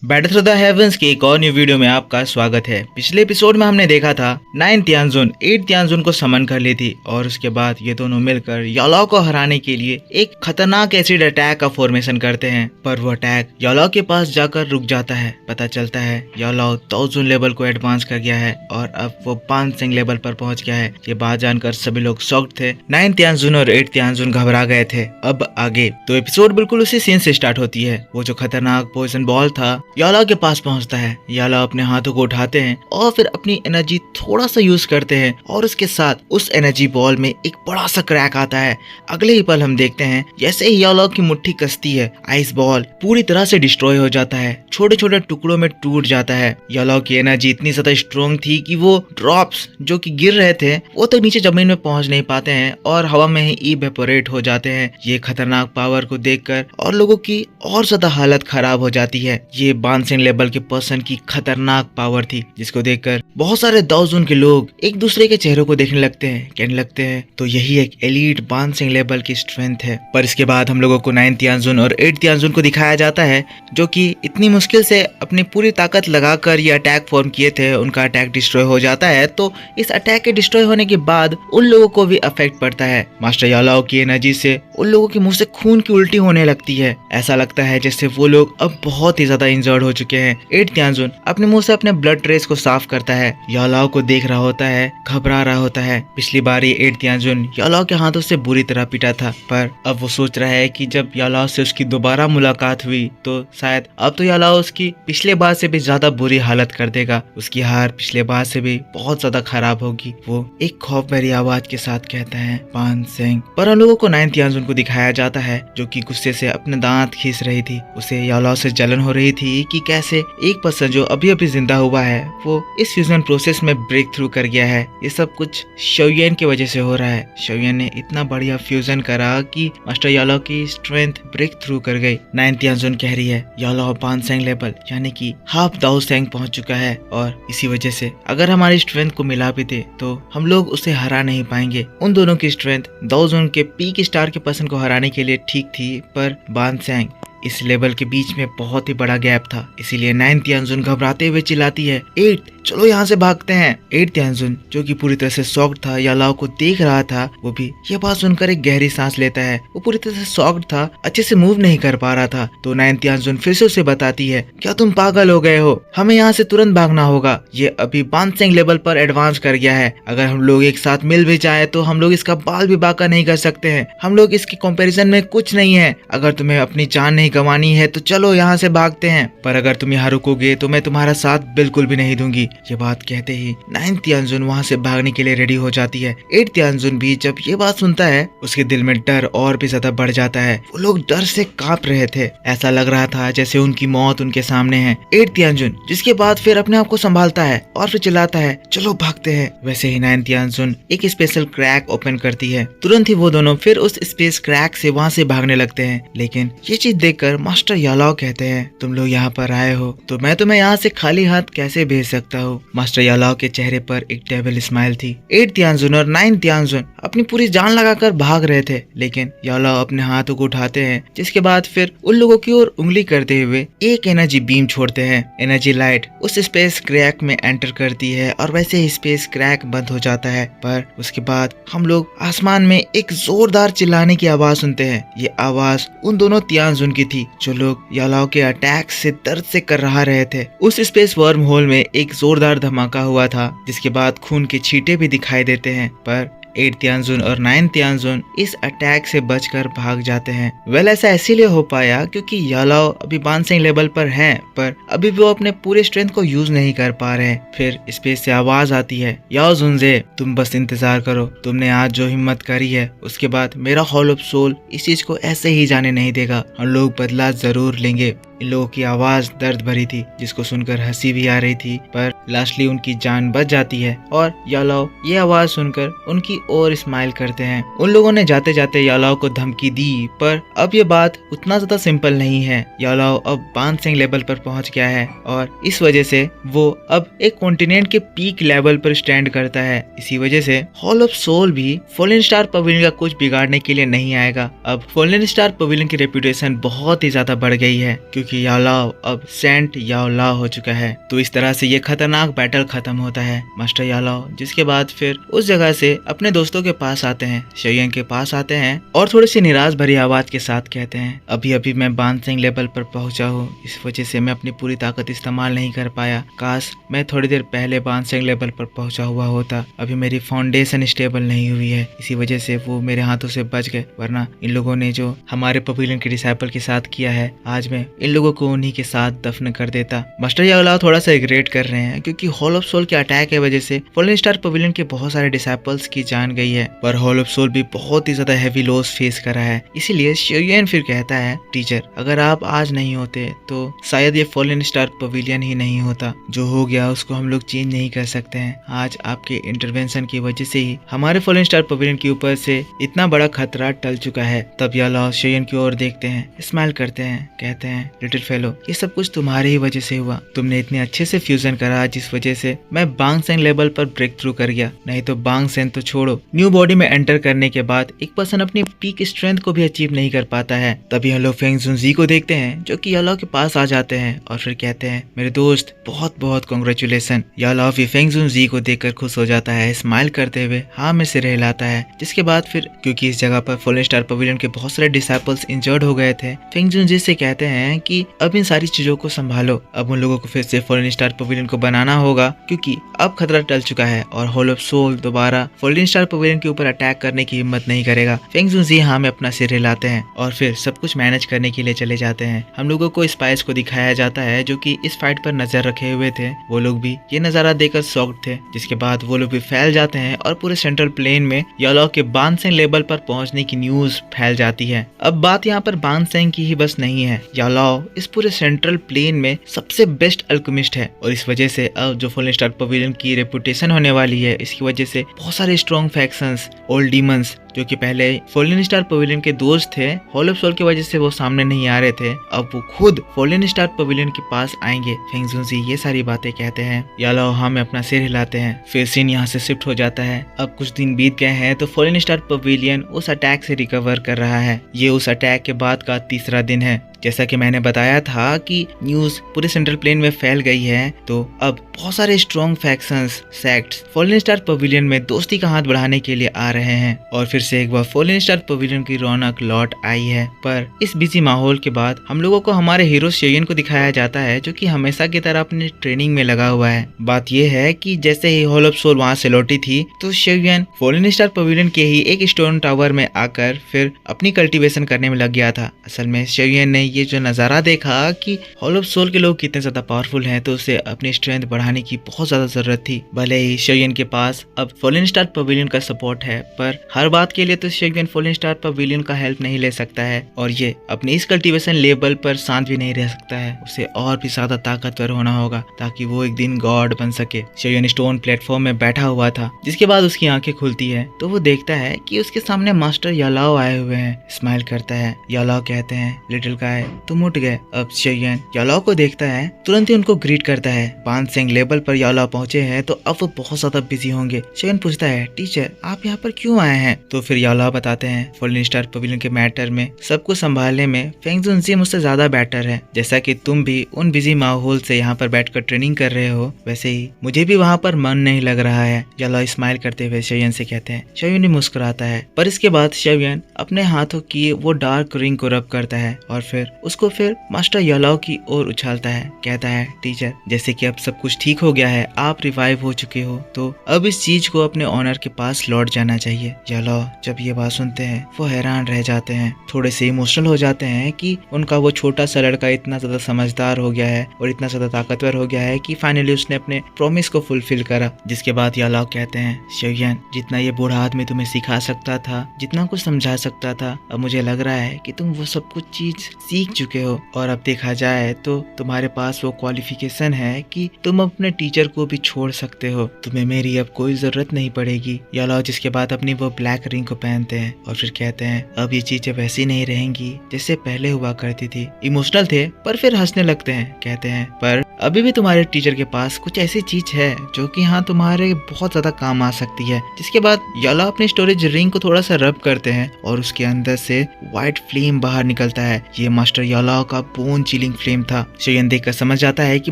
Battle through the heavens की एक और न्यू वीडियो में आपका स्वागत है। पिछले एपिसोड में हमने देखा था 9 तियानजुन 8 तियानजुन को समन कर ली थी और उसके बाद ये दोनों मिलकर यालाओ को हराने के लिए एक खतरनाक एसिड अटैक का फॉर्मेशन करते हैं। पर वो अटैक यालाओ के पास जाकर रुक जाता है। पता चलता है यालाओ 1000 लेवल को एडवांस कर गया है और अब वो बानसेंग लेवल पर पहुंच गया है। ये बात जानकर सभी लोग शॉक्ड थे। 9 तियानजुन और 8 तियानजुन घबरा गए थे। अब आगे तो एपिसोड बिल्कुल उसी सीन से स्टार्ट होती है। वो जो खतरनाक पॉइजन बॉल था यालाओ के पास पहुंचता है। यालाओ अपने हाथों को उठाते हैं और फिर अपनी एनर्जी थोड़ा सा यूज करते हैं और उसके साथ उस एनर्जी बॉल में एक बड़ा सा क्रैक आता है। अगले ही पल हम देखते हैं जैसे ही यालाओ की मुट्ठी कसती है, आइस बॉल पूरी तरह से डिस्ट्रॉय हो जाता है, छोटे छोटे टुकड़ों में टूट जाता है। यालाओ की एनर्जी इतनी ज्यादा स्ट्रॉन्ग थी कि वो ड्रॉप्स जो कि गिर रहे थे वो तक नीचे जमीन में पहुंच नहीं पाते हैं और हवा में ही इवेपोरेट हो जाते हैं। ये खतरनाक पावर को देखकर और लोगों की और ज्यादा हालत खराब हो जाती है। ये बानसेंग लेवल के पर्सन की खतरनाक पावर थी जिसको देखकर बहुत सारे दाओजुन के लोग एक दूसरे के चेहरों को देखने लगते हैं, कहने लगते हैं तो यही एक एलीट बानसेंग लेवल की स्ट्रेंथ है। पर इसके बाद हम लोगों को 9 तियानजुन और 8 तियानजुन को दिखाया जाता है जो कि इतनी मुश्किल से अपनी पूरी ताकत लगाकर ये अटैक फॉर्म किए थे। उनका अटैक डिस्ट्रॉय हो जाता है। तो इस अटैक के डिस्ट्रॉय होने के बाद उन लोगों को भी अफेक्ट पड़ता है। मास्टर यालाओ की एनर्जी से उन लोगों के मुंह से खून की उल्टी होने लगती है। ऐसा लगता है जैसे वो लोग अब बहुत ही ज्यादा इंजर्ड हो चुके हैं। 8 तियानजुन अपने मुंह से अपने ब्लड ट्रेस को साफ करता है। यालाओ को देख रहा होता है, घबरा रहा होता है। पिछली बार ये 8 तियानजुन यालाओ के हाथों से बुरी तरह पिटा था, पर अब वो सोच रहा है कि जब यालाओ से उसकी दोबारा मुलाकात हुई तो शायद अब तो यालाओ उसकी पिछले बार से भी ज्यादा बुरी हालत कर देगा। उसकी हार पिछले बार से भी बहुत ज्यादा खराब होगी। वो एक खौफ भरी आवाज के साथ कहता है बानसेंग। पर हम लोगों को 9 तियानजुन को दिखाया जाता है जो कि गुस्से से अपने दांत खींच रही थी। उसे यालाओ से जलन हो रही थी कि कैसे एक पर्सन जो अभी अभी जिंदा हुआ है वो इस फ्यूजन प्रोसेस में ब्रेक थ्रू कर गया है। ये सब कुछ शोयन की वजह से हो रहा है। शोयन ने इतना बढ़िया फ्यूजन करा कि मास्टर यालाओ की स्ट्रेंथ ब्रेक थ्रू कर गई। 9 तियानजुन कह रही है यालाओ बानसेंग लेवल यानी कि हाफ दाओसेंग पहुंच चुका है और इसी वजह से अगर हमारी स्ट्रेंथ को मिला भी दे तो हम लोग उसे हरा नहीं पाएंगे। उन दोनों की स्ट्रेंथ दाओजुन के पीक स्टार के पर्सन को हराने के लिए ठीक थी, पर बानसेंग इस लेवल के बीच में बहुत ही बड़ा गैप था। इसीलिए 9 तियानजुन घबराते हुए चिल्लाती है 8 चलो यहाँ से भागते हैं। 8 तियानजुन जो कि पूरी तरह से शॉक्ड था, यालाओ को देख रहा था, वो भी ये बात सुनकर एक गहरी सांस लेता है। वो पूरी तरह से शॉक्ड था, अच्छे से मूव नहीं कर पा रहा था। तो 9 तियानजुन फिर से उसे बताती है क्या तुम पागल हो गए हो, हमें यहाँ से तुरंत भागना होगा। ये अभी बानसेंग लेवल पर एडवांस कर गया है। अगर हम लोग एक साथ मिल भी जाए तो हम लोग इसका बाल भी बांका नहीं कर सकते हैं। हम लोग इसके कंपैरिजन में कुछ नहीं है। अगर तुम्हें अपनी जान नहीं गंवानी है तो चलो यहाँ से भागते हैं, पर अगर तुम यहाँ रुकोगे तो मैं तुम्हारा साथ बिल्कुल भी नहीं दूंगी। ये बात कहते ही 9 तियानजुन वहाँ से भागने के लिए रेडी हो जाती है। 8 तियानजुन भी जब ये बात सुनता है उसके दिल में डर और भी ज्यादा बढ़ जाता है। वो लोग डर से कांप रहे थे। ऐसा लग रहा था जैसे उनकी मौत उनके सामने है। 8 तियानजुन जिसके बाद फिर अपने आप को संभालता है और फिर चिल्लाता है चलो भागते हैं। वैसे ही 9 तियानजुन एक स्पेशल क्रैक ओपन करती है। तुरंत ही वो दोनों फिर उस स्पेस क्रैक से वहाँ से भागने लगते हैं। लेकिन ये चीज देखकर मास्टर यालाओ कहते हैं तुम लोग यहाँ पर आए हो तो मैं तुम्हें यहाँ से खाली हाथ कैसे भेज सकता हूँ। मास्टर यालाओ के चेहरे पर एक डेविल स्माइल थी। 8 तियानजुन और 9 तियानजुन अपनी पूरी जान लगाकर भाग रहे थे, लेकिन यालाओ अपने हाथों को उठाते हैं जिसके बाद फिर उन लोगों की ओर उंगली करते हुए एक एनर्जी बीम छोड़ते हैं। एनर्जी लाइट उस स्पेस क्रैक में एंटर करती है और वैसे ही स्पेस क्रैक बंद हो जाता है। पर उसके बाद हम लोग आसमान में एक जोरदार चिल्लाने की आवाज सुनते हैं। ये आवाज उन दोनों तियानजुन की थी जो लोग यालाओ के अटैक से दर्द से कर रहा रहे थे। उस स्पेस वर्म होल में एक जोरदार धमाका हुआ था जिसके बाद खून के छींटे भी दिखाई देते हैं। पर 8 तियानजुन और 9 तियानजुन इस अटैक से बचकर भाग जाते हैं। वेल ऐसा इसीलिए हो पाया क्योंकि यालाओ अभी बानसेंग लेवल पर हैं, पर अभी वो अपने पूरे स्ट्रेंथ को यूज नहीं कर पा रहे हैं। फिर स्पेस से आवाज आती है याओ जुनजे तुम बस इंतजार करो, तुमने आज जो हिम्मत करी है उसके बाद मेरा हॉल ऑफ सोल इस चीज को ऐसे ही जाने नहीं देगा। हम लोग बदला जरूर लेंगे। इन लोगों की आवाज दर्द भरी थी जिसको सुनकर हंसी भी आ रही थी, पर लास्टली उनकी जान बच जाती है और यालाओ ये आवाज सुनकर उनकी ओर स्माइल करते हैं। उन लोगों ने जाते जाते यालाओ को धमकी दी, पर अब ये बात उतना ज्यादा सिंपल नहीं है। यालाओ अब बानसेंग लेवल पर पहुंच गया है और इस वजह से वो अब एक कॉन्टिनेंट के पीक लेवल पर स्टैंड करता है। इसी वजह से हॉल ऑफ सोल भी फॉलन स्टार पवेलियन का कुछ बिगाड़ने के लिए नहीं आएगा। अब फॉलन स्टार पवेलियन की रेपुटेशन बहुत ही ज्यादा बढ़ गई है क्योंकि क्योंकि याओलाओ अब सेंट याओलाओ हो चुका है। तो इस तरह से ये खतरनाक बैटल खत्म होता है मास्टर याओलाओ, जिसके बाद फिर उस जगह से अपने दोस्तों के पास आते हैं, शेयन के पास आते हैं और थोड़ी सी निराश भरी आवाज के साथ कहते हैं अभी अभी मैं बानसेंग लेवल पर पहुंचा हूँ, इस वजह से मैं अपनी पूरी ताकत इस्तेमाल नहीं कर पाया। काश मैं थोड़ी देर पहले बानसेंग लेवल पर पहुंचा हुआ होता। अभी मेरी फाउंडेशन स्टेबल नहीं हुई है, इसी वजह से वो मेरे हाथों से बच गए, वरना इन लोगों ने जो हमारे पवेलियन के डिसाइपल के साथ किया है, आज मैं इन लोगों को उन्हीं के साथ दफन कर देता। मास्टर याओलाओ थोड़ा सा रिग्रेट कर रहे हैं क्योंकि हॉल ऑफ सोल के अटैक की वजह से फॉलन स्टार पवेलियन के बहुत सारे डिसाइपल्स की जान गई है, पर हॉल ऑफ सोल भी बहुत ही ज्यादा हैवी लॉस फेस करा है। इसीलिए शेयन फिर कहता है टीचर अगर आप आज नहीं होते तो शायद ये फॉलन स्टार पवेलियन ही नहीं होता। जो हो गया उसको हम लोग चेंज नहीं कर सकते हैं। आज आपके इंटरवेंशन की वजह से ही हमारे फॉलन स्टार पवेलियन के ऊपर से इतना बड़ा खतरा टल चुका है। तब याओलाओ शेयन की ओर देखते हैं, स्माइल करते हैं, कहते हैं लिटिल फेलो ये सब कुछ तुम्हारे ही वजह से हुआ। तुमने इतने अच्छे से फ्यूजन करा जिस वजह से मैं बांगसेन लेवल पर ब्रेक थ्रू कर गया। नहीं तो बांगसेन तो छोड़ो, न्यू बॉडी में एंटर करने के बाद एक पर्सन अपनी पीक स्ट्रेंथ को भी अचीव नहीं कर पाता है। तभी हम लोग फेंग जुनजी को देखते हैं जो कि याओलाओ के पास आ जाते हैं और फिर कहते हैं मेरे दोस्त बहुत बहुत कांग्रेचुलेशन। याओलाओ भी फेंग जुनजी को देखकर खुश हो जाता है, स्माइल करते हुए हाँ में सिर हिलाता है। जिसके बाद फिर क्योंकि इस जगह पर फॉलन स्टार पवेलियन के बहुत सारे डिसाइपल्स इंजर्ड हो गए थे, फेंग जुनजी से कहते हैं कि अब इन सारी चीजों को संभालो, अब उन लोगों को फिर से फॉलन स्टार पवेलियन को बनाना होगा क्योंकि अब खतरा टल चुका है और हॉल ऑफ सोल दोबारा फॉलन स्टार पवेलियन के ऊपर अटैक करने की हिम्मत नहीं करेगा। फेंग जुनजी हाँ में अपना सिर हिलाते हैं और फिर सब कुछ मैनेज करने के लिए चले जाते हैं। हम लोगों को स्पाइस को दिखाया जाता है जो कि इस फाइट पर नजर रखे हुए थे। वो लोग भी ये नजारा देखकर शॉक्ड थे। जिसके बाद वो लोग भी फैल जाते हैं और पूरे सेंट्रल प्लेन में याओलाओ के बानसेंग लेवल पर पहुंचने की न्यूज फैल जाती है। अब बात यहाँ पर बानसेंग की ही बस नहीं है, याओलाओ इस पूरे सेंट्रल प्लेन में सबसे बेस्ट अल्केमिस्ट है और इस वजह से अब जो फॉलन स्टार पवेलियन की रेपुटेशन होने वाली है, इसकी वजह से बहुत सारे स्ट्रॉन्ग फैक्शंस, ओल्ड डीमंस जो कि पहले फॉलन स्टार पवेलियन के दोस्त थे, हॉल ऑफ सोल की वजह से वो सामने नहीं आ रहे थे, अब वो खुद फॉलन स्टार पवेलियन के पास आएंगे। फेंग जुनजी ये सारी बातें कहते हैं। याओलाओ हम अपना सिर हिलाते हैं। फिर सीन यहाँ से शिफ्ट हो जाता है। अब कुछ दिन बीत गए हैं तो फॉलन स्टार पवेलियन उस अटैक से रिकवर कर रहा है। ये उस अटैक के बाद का तीसरा दिन है। जैसा कि मैंने बताया था कि न्यूज पूरे सेंट्रल प्लेन में फैल गई है, तो अब बहुत सारे strong factions, sects fallen star pavilion में दोस्ती का हाथ बढ़ाने के लिए आ रहे हैं और फिर से एक बार फॉलन स्टार पवेलियन की रौनक लौट आई है। पर इस बिजी माहौल के बाद हम लोगों को हमारे हीरो शेयन को दिखाया जाता है जो कि हमेशा की तरह अपनी ट्रेनिंग में लगा हुआ है। बात यह है कि जैसे ही हॉल ऑफ सोल वहां से लौटी थी तो शेयन फॉलन स्टार पवेलियन के ही एक स्टोन टावर में आकर फिर अपनी कल्टीवेशन करने में लग गया था। असल में शेयन ने ये जो नजारा देखा कि हॉल ऑफ सोल के लोग कितने ज्यादा पावरफुल हैं, तो उसे अपनी स्ट्रेंथ बढ़ाने की बहुत ज्यादा जरूरत थी। भले ही शेयन के पास अब फॉलन स्टार पवेलियन का सपोर्ट है, पर हर बात के लिए तो शेयन फॉलन स्टार पवेलियन का हेल्प नहीं ले सकता है और ये अपनी इस कल्टीवेशन लेवल पर शांत भी नहीं रह सकता है। उसे और भी ज्यादा ताकतवर होना होगा ताकि वो एक दिन गॉड बन सके। शेयन स्टोन प्लेटफॉर्म में बैठा हुआ था। जिसके बाद उसकी आंखें खुलती है तो वो देखता है कि उसके सामने मास्टर याओलाओ आए हुए हैं। स्माइल करता है। याओलाओ कहते हैं लिटिल गाय तुम उठ गए। अब शेयन याओलाओ को देखता है, तुरंत ही उनको ग्रीट करता है। बानसेंग लेवल पर याओलाओ पहुंचे हैं तो अब वो बहुत ज्यादा बिजी होंगे। शेयन पूछता है टीचर आप यहाँ पर क्यों आए हैं? तो फिर याओलाओ बताते हैं फॉलन स्टार पवेलियन के मैटर में सबको संभालने में फेंग जुनजी मुझसे ज्यादा बेटर है। जैसा कि तुम भी उन बिजी माहौल से यहाँ पर बैठकर ट्रेनिंग कर रहे हो, वैसे ही मुझे भी वहाँ पर मन नहीं लग रहा है। याओलाओ स्माइल करते हुए शेयन से कहते हैं। शेयन भी मुस्कुराता है, पर इसके बाद शेयन अपने हाथों की वो डार्क रिंग को रब करता है और फिर उसको फिर मास्टर याओलाओ की ओर उछालता है। कहता है टीचर जैसे कि अब सब कुछ ठीक हो गया है, आप रिवाइव हो चुके हो, तो अब इस चीज को अपने ऑनर के पास लौट जाना चाहिए। याओलाओ जब ये बात सुनते हैं वो हैरान रह जाते हैं, थोड़े से इमोशनल हो जाते हैं कि उनका वो छोटा सा लड़का इतना ज्यादा समझदार हो गया है और इतना ज्यादा ताकतवर हो गया है कि फाइनली उसने अपने प्रॉमिस को फुलफिल करा। जिसके बाद याओलाओ कहते हैं शेयन जितना ये बूढ़ा आदमी तुम्हें सिखा सकता था, जितना कुछ समझा सकता था, अब मुझे लग रहा है कि तुम वो सब कुछ चीज सीख चुके हो और अब देखा जाए तो तुम्हारे पास वो क्वालिफिकेशन है कि तुम अपने टीचर को भी छोड़ सकते हो। तुम्हें मेरी अब कोई जरूरत नहीं पड़ेगी। याओलाओ जिसके बाद अपनी वो ब्लैक रिंग को पहनते हैं और फिर कहते हैं अब ये चीजें वैसी नहीं रहेंगी जैसे पहले हुआ करती थी। इमोशनल थे पर फिर हंसने लगते हैं। कहते हैं पर अभी भी तुम्हारे टीचर के पास कुछ ऐसी चीज है जो कि हाँ तुम्हारे बहुत ज्यादा काम आ सकती है। जिसके बाद याला अपने स्टोरेज रिंग को थोड़ा सा रब करते हैं और उसके अंदर से व्हाइट फ्लेम बाहर निकलता है। ये मास्टर यालाओ का बोन चिलिंग फ्लेम था। शोयन देखकर समझ जाता है कि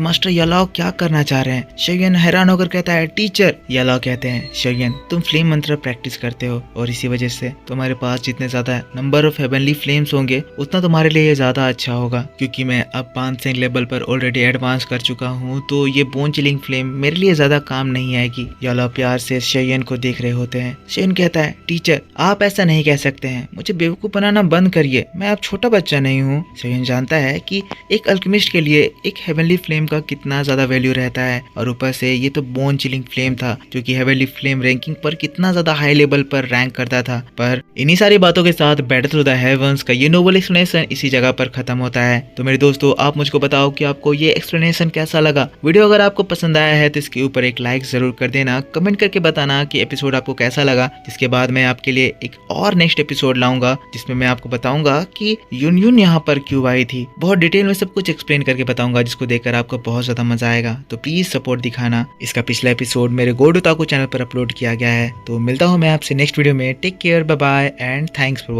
मास्टर यालाओ क्या करना चाह रहे हैं। शोयन हैरान होकर कहता है टीचर। यालाओ कहते हैं शोयन तुम फ्लेम मंत्र प्रैक्टिस करते हो और इसी वजह से तुम्हारे पास जितने ज्यादा नंबर ऑफ हेवनली फ्लेम्स होंगे उतना तुम्हारे लिए ये ज्यादा अच्छा होगा। क्योंकि मैं अब 500 लेवल पर ऑलरेडी एडवांस कर चुका हूँ तो ये बोन चिलिंग फ्लेम मेरे लिए ज्यादा काम नहीं आएगी। यालाओ प्यार से शोयन को देख रहे होते हैं। शोयन कहता है टीचर आप ऐसा नहीं कह सकते हैं, मुझे बेवकूफ बनाना बंद करिए, मैं अब छोटा बच्चा नहीं हूँ। शोयन जानता है कि एक अल्केमिस्ट के लिए एक हेवनली फ्लेम का कितना ज्यादा वैल्यू रहता है और ऊपर से ये तो बोन चिलिंग फ्लेम था जो कि हेवनली फ्लेम रैंकिंग पर कितना ज्यादा हाई लेवल पर रैंक करता था। पर इन्हीं सारी बातों के साथ बैटल थ्रू द हेवंस का ये नोबल एक्सप्लेनेशन इसी जगह पर खत्म होता है। तो मेरे दोस्तों आप मुझको बताओ कि आपको ये एक्सप्लेनेशन कैसा लगा। वीडियो अगर आपको पसंद आया है तो इसके ऊपर एक लाइक जरूर कर देना, कमेंट करके बताना कि एपिसोड आपको कैसा लगा। जिसके बाद मैं आपके लिए एक और नेक्स्ट एपिसोड लाऊंगा जिसमें मैं आपको बताऊंगा कि यून यहाँ पर क्यों आई थी। बहुत डिटेल में सब कुछ एक्सप्लेन करके बताऊंगा जिसको देखकर आपको बहुत ज्यादा मजा आएगा। तो प्लीज सपोर्ट दिखाना। इसका पिछला एपिसोड मेरे गोडू ताकू चैनल पर अपलोड किया गया है। तो मिलता हूँ मैं आपसे नेक्स्ट वीडियो में। Take care, bye bye and thanks for watching.